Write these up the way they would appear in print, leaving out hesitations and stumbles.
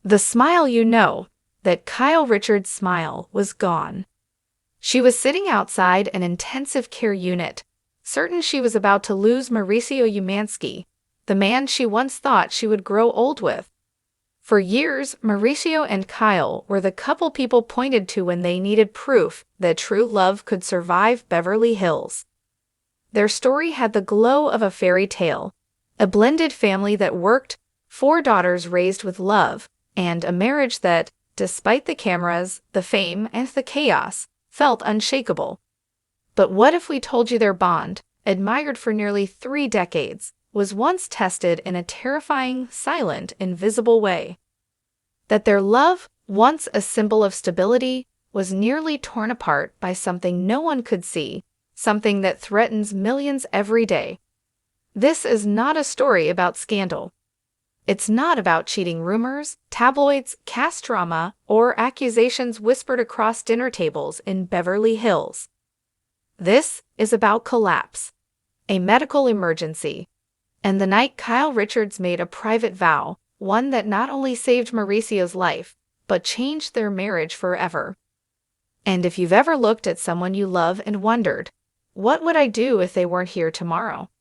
The smile, that Kyle Richards' smile, was gone. She was sitting outside an intensive care unit, certain she was about to lose Mauricio Umansky, the man she once thought she would grow old with. For years, Mauricio and Kyle were the couple people pointed to when they needed proof that true love could survive Beverly Hills. Their story had the glow of a fairy tale, a blended family that worked, 4 daughters raised with love, and a marriage that, despite the cameras, the fame, and the chaos, felt unshakable. But what if we told you their bond, admired for nearly 3 decades, was once tested in a terrifying, silent, invisible way? That their love, once a symbol of stability, was nearly torn apart by something no one could see, something that threatens millions every day. This is not a story about scandal. It's not about cheating rumors, tabloids, cast drama, or accusations whispered across dinner tables in Beverly Hills. This is about collapse, a medical emergency, and the night Kyle Richards made a private vow, one that not only saved Mauricio's life, but changed their marriage forever. And if you've ever looked at someone you love and wondered, what would I do if they weren't here tomorrow?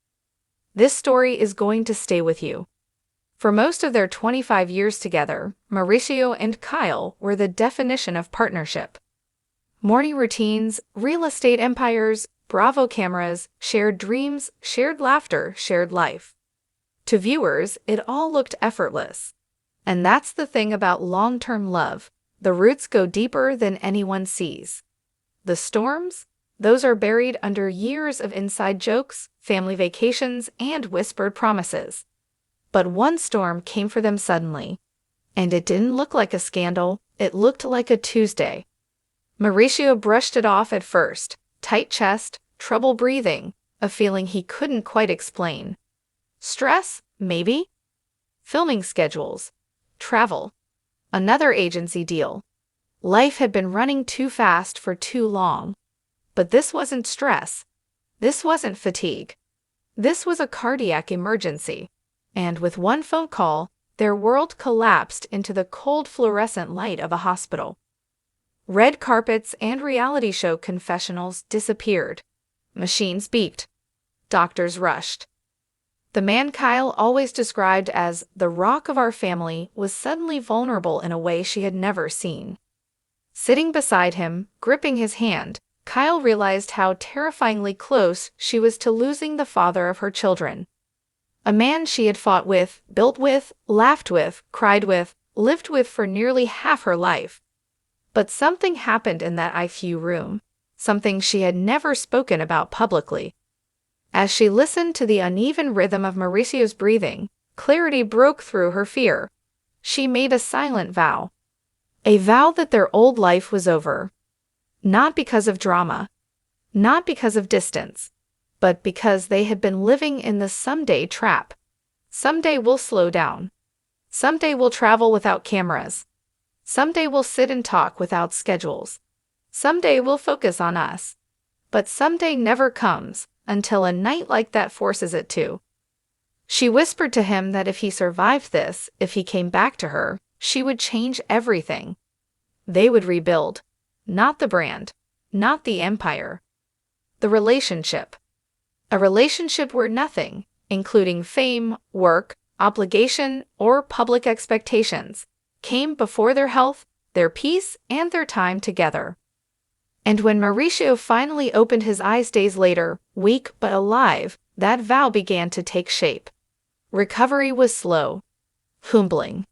This story is going to stay with you. For most of their 25 years together, Mauricio and Kyle were the definition of partnership. Morning routines, real estate empires, Bravo cameras, shared dreams, shared laughter, shared life. To viewers, it all looked effortless. And that's the thing about long-term love. The roots go deeper than anyone sees. The storms? Those are buried under years of inside jokes, family vacations, and whispered promises. But one storm came for them suddenly. And it didn't look like a scandal, it looked like a Tuesday. Mauricio brushed it off at first, tight chest, trouble breathing, a feeling he couldn't quite explain. Stress, maybe? Filming schedules, travel, another agency deal. Life had been running too fast for too long. But this wasn't stress. This wasn't fatigue. This was a cardiac emergency. And with one phone call, their world collapsed into the cold fluorescent light of a hospital. Red carpets and reality show confessionals disappeared. Machines beeped. Doctors rushed. The man Kyle always described as the rock of our family was suddenly vulnerable in a way she had never seen. Sitting beside him, gripping his hand, Kyle realized how terrifyingly close she was to losing the father of her children. A man she had fought with, built with, laughed with, cried with, lived with for nearly half her life. But something happened in that ICU room, something she had never spoken about publicly. As she listened to the uneven rhythm of Mauricio's breathing, clarity broke through her fear. She made a silent vow. A vow that their old life was over. Not because of drama, not because of distance, but because they had been living in the someday trap. Someday we'll slow down. Someday we'll travel without cameras. Someday we'll sit and talk without schedules. Someday we'll focus on us. But someday never comes until a night like that forces it to. She whispered to him that if he survived this, if he came back to her, she would change everything. They would rebuild. Not the brand, not the empire. The relationship. A relationship where nothing, including fame, work, obligation, or public expectations, came before their health, their peace, and their time together. And when Mauricio finally opened his eyes days later, weak but alive, that vow began to take shape. Recovery was slow, humbling,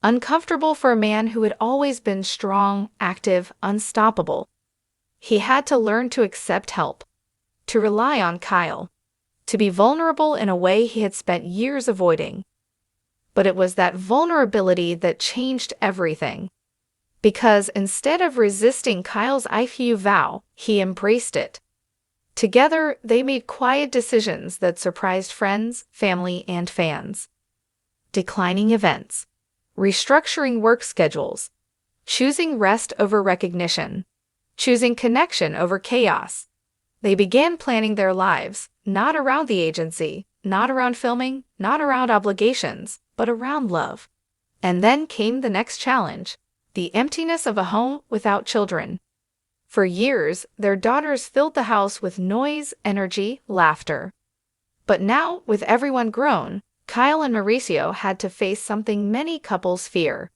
uncomfortable for a man who had always been strong, active, unstoppable. He had to learn to accept help, to rely on Kyle, to be vulnerable in a way he had spent years avoiding. But it was that vulnerability that changed everything. Because instead of resisting Kyle's ICU vow, he embraced it. Together, they made quiet decisions that surprised friends, family, and fans. Declining events. Restructuring work schedules, choosing rest over recognition, choosing connection over chaos. They began planning their lives, not around the agency, not around filming, not around obligations, but around love. And then came the next challenge, the emptiness of a home without children. For years, their daughters filled the house with noise, energy, laughter. But now, with everyone grown, Kyle and Mauricio had to face something many couples fear.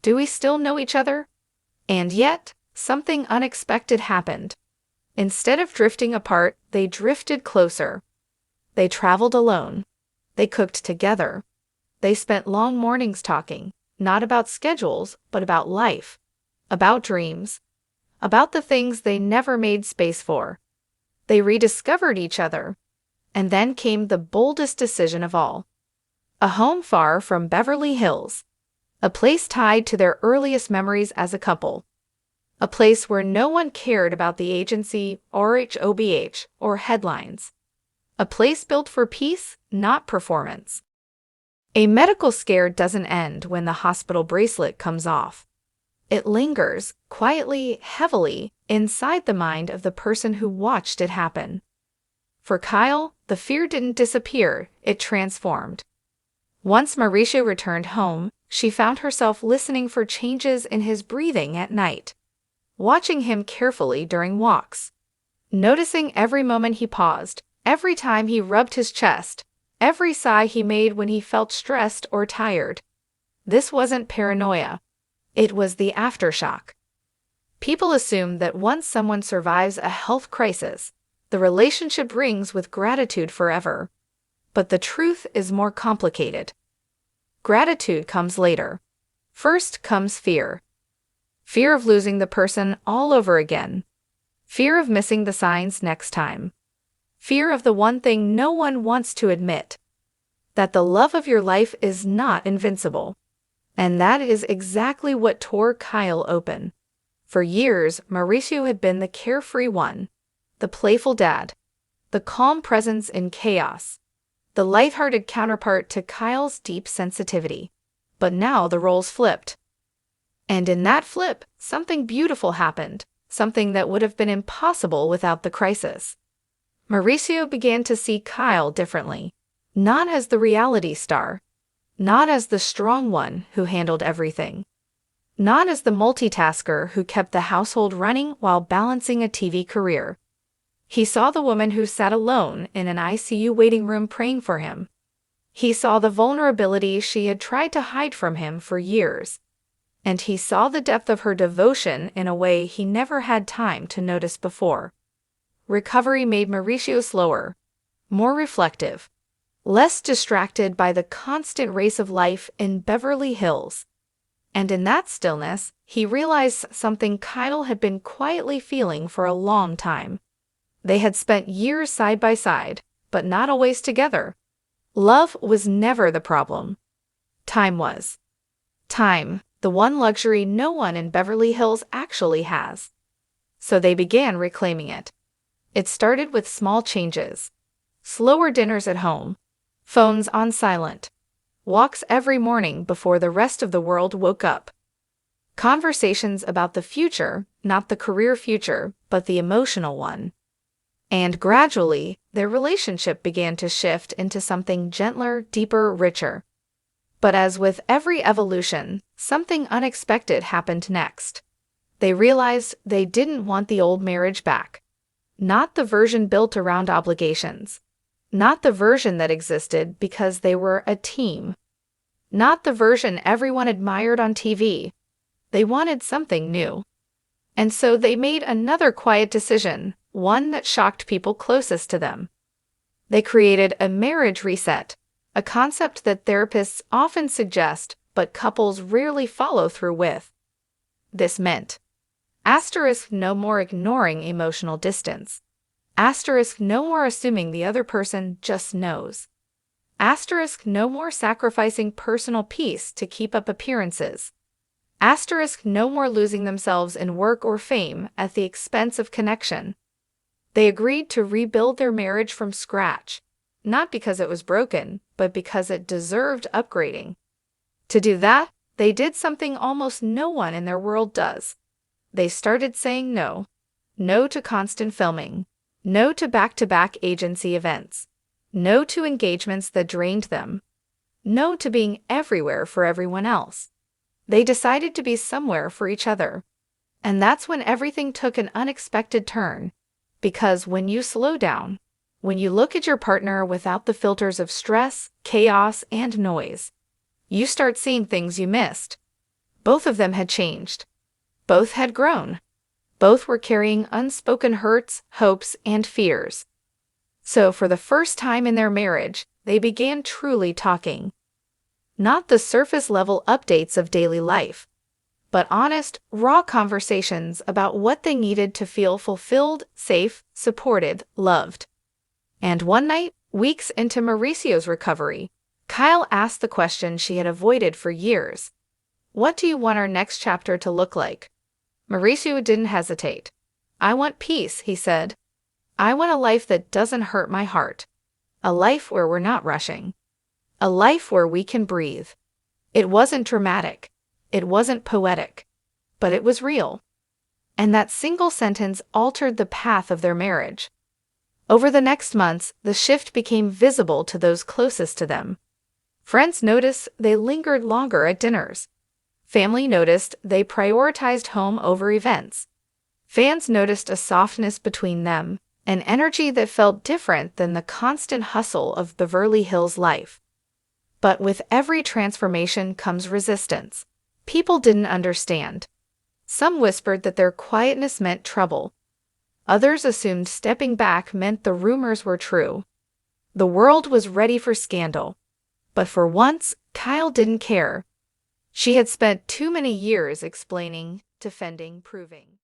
Do we still know each other? And yet, something unexpected happened. Instead of drifting apart, they drifted closer. They traveled alone. They cooked together. They spent long mornings talking, not about schedules, but about life, about dreams, about the things they never made space for. They rediscovered each other. And then came the boldest decision of all. A home far from Beverly Hills. A place tied to their earliest memories as a couple. A place where no one cared about the agency, rhobh, or headlines. A place built for peace, not performance. A medical scare doesn't end when the hospital bracelet comes off. It lingers, quietly, heavily, inside the mind of the person who watched it happen. For Kyle, the fear didn't disappear, it transformed. Once Mauricio returned home, she found herself listening for changes in his breathing at night, watching him carefully during walks, noticing every moment he paused, every time he rubbed his chest, every sigh he made when he felt stressed or tired. This wasn't paranoia. It was the aftershock. People assume that once someone survives a health crisis, the relationship rings with gratitude forever. But the truth is more complicated. Gratitude comes later. First comes fear. Fear of losing the person all over again. Fear of missing the signs next time. Fear of the one thing no one wants to admit. That the love of your life is not invincible. And that is exactly what tore Kyle open. For years, Mauricio had been the carefree one, the playful dad, the calm presence in chaos, the lighthearted counterpart to Kyle's deep sensitivity. But now the roles flipped. And in that flip, something beautiful happened, something that would have been impossible without the crisis. Mauricio began to see Kyle differently, not as the reality star, not as the strong one who handled everything, not as the multitasker who kept the household running while balancing a TV career. He saw the woman who sat alone in an ICU waiting room praying for him. He saw the vulnerability she had tried to hide from him for years. And he saw the depth of her devotion in a way he never had time to notice before. Recovery made Mauricio slower, more reflective, less distracted by the constant race of life in Beverly Hills. And in that stillness, he realized something Kyle had been quietly feeling for a long time. They had spent years side by side, but not always together. Love was never the problem. Time was. Time, the one luxury no one in Beverly Hills actually has. So they began reclaiming it. It started with small changes. Slower dinners at home. Phones on silent. Walks every morning before the rest of the world woke up. Conversations about the future, not the career future, but the emotional one. And gradually, their relationship began to shift into something gentler, deeper, richer. But as with every evolution, something unexpected happened next. They realized they didn't want the old marriage back. Not the version built around obligations. Not the version that existed because they were a team. Not the version everyone admired on TV. They wanted something new. And so they made another quiet decision, one that shocked people closest to them. They created a marriage reset, a concept that therapists often suggest but couples rarely follow through with. This meant no more ignoring emotional distance. No more assuming the other person just knows. No more sacrificing personal peace to keep up appearances. No more losing themselves in work or fame at the expense of connection. They agreed to rebuild their marriage from scratch, not because it was broken, but because it deserved upgrading. To do that, they did something almost no one in their world does. They started saying no. No to constant filming. No to back-to-back agency events. No to engagements that drained them. no to being everywhere for everyone else. They decided to be somewhere for each other. And that's when everything took an unexpected turn. Because when you slow down, when you look at your partner without the filters of stress, chaos, and noise, you start seeing things you missed. Both of them had changed. Both had grown. Both were carrying unspoken hurts, hopes, and fears. So for the first time in their marriage, they began truly talking. Not the surface-level updates of daily life, but honest, raw conversations about what they needed to feel fulfilled, safe, supported, loved. And one night, weeks into Mauricio's recovery, Kyle asked the question she had avoided for years. "What do you want our next chapter to look like?" Mauricio didn't hesitate. "I want peace," he said. "I want a life that doesn't hurt my heart. A life where we're not rushing. A life where we can breathe." It wasn't dramatic. It wasn't poetic. But it was real. And that single sentence altered the path of their marriage. Over the next months, the shift became visible to those closest to them. Friends noticed they lingered longer at dinners. Family noticed they prioritized home over events. Fans noticed a softness between them, an energy that felt different than the constant hustle of Beverly Hills life. But with every transformation comes resistance. People didn't understand. Some whispered that their quietness meant trouble. Others assumed stepping back meant the rumors were true. The world was ready for scandal. But for once, Kyle didn't care. She had spent too many years explaining, defending, proving.